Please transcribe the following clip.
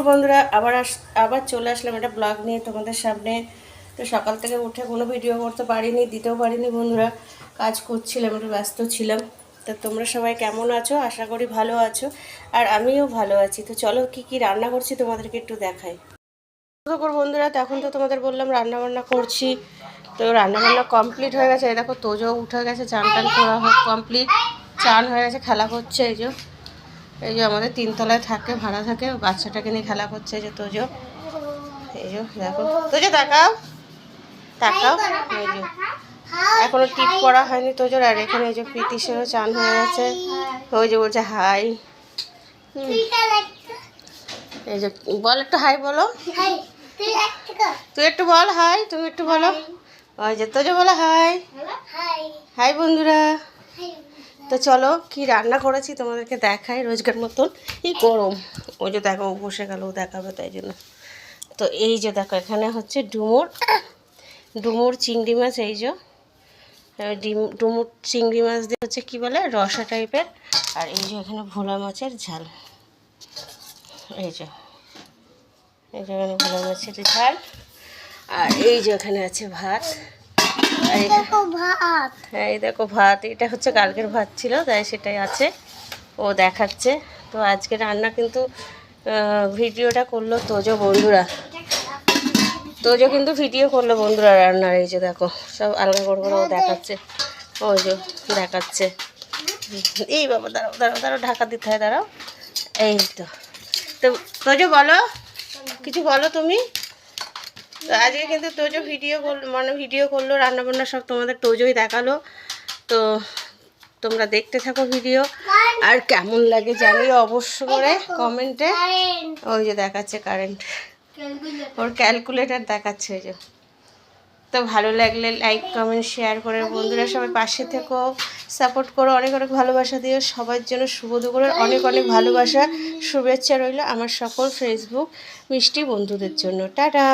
বন্ধুরা আবার চলে আসলাম একটা ব্লগ নিয়ে তোমাদের সামনে। তো সকাল থেকে উঠে কোনো ভিডিও করতে পারিনি, দিতেও পারিনি বন্ধুরা, কাজ করছিলাম, একটু ব্যস্ত ছিলাম। তো তোমরা সবাই কেমন আছো? আশা করি ভালো আছো, আর আমিও ভালো আছি। তো চলো কি রান্না করছি তোমাদেরকে একটু দেখাই। বন্ধুরা, তখন তো তোমাদের বললাম রান্না বান্না করছি। তো রান্নাবান্না কমপ্লিট হয়ে গেছে। এই দেখো তোজো উঠে গেছে, চান টান করা হোক কমপ্লিট, চান হয়ে গেছে, খেলা করছে। এই যে আমাদের 3 তলায় থাকে, ভাড়া থাকে, বাচ্চাটাকে নিয়ে খেলা করছে। এই যে তোজো, এই যে দেখো তোজো, তাকাও তাকাও। এই যে এখনো টিপ করা হয়নি তোজোর। আর এখানে এই যে প্রীতিশেরও চান হয়ে গেছে। ওই যে বলছে হাই। এই যে বল একটু হাই বলো, তুই একটু বল হাই, তুমি একটু বলো। ওই যে তোজো বলো হাই। হাই বন্ধুরা। তো চলো কি রান্না করেছি তোমাদেরকে দেখাই রোজকার মতন। এই গরম, ওই যে দেখো বসে গেল, দেখাবে তাই জন্য। তো এই যে দেখো এখানে হচ্ছে ডুমুর চিংড়ি মাছ। এই যে ডুমুর চিংড়ি মাছ দিয়ে হচ্ছে কী বলে, রসা টাইপের। আর এই যে এখানে ভোলা মাছের ঝাল। এই যে এখানে ভোলা মাছের ঝাল। আর এই যে এখানে আছে ভাত। হ্যাঁ এই দেখো ভাত, এটা হচ্ছে কালকের ভাত ছিল, তাই সেটাই আছে, ও দেখাচ্ছে। তো আজকে রান্না কিন্তু ভিডিওটা করলো তোজো বন্ধুরা, তোজো কিন্তু ভিডিও করলো বন্ধুরা রান্নার। এই যে দেখো সব আলগা করে ও দেখাচ্ছে, ওই যে দেখাচ্ছে। এই বাবা দাঁড়াও দাঁড়াও দাঁড়াও, ঢাকা দিতে হয়, দাঁড়াও। এই তো তোজো বলো, কিছু বলো তুমি। তো আজকে কিন্তু তোজো ভিডিও করলো রান্নাবান্না সব, তোমাদের তোজোই দেখালো। তো তোমরা দেখতে থাকো ভিডিও, আর কেমন লাগে জানিও অবশ্য করে কমেন্টে। ওই যে দেখাচ্ছে কারেন্ট, ওর ক্যালকুলেটার দেখাচ্ছে। ওই যে তো ভালো লাগলে লাইক কমেন্ট শেয়ার করে বন্ধুরা সবাই পাশে থেকো, সাপোর্ট করো, অনেক অনেক ভালোবাসা দিও। সবার জন্য শুভ দুপুরের অনেক অনেক ভালোবাসা শুভেচ্ছা রইল আমার সকল ফেসবুক মিষ্টি বন্ধুদের জন্য। টাটা।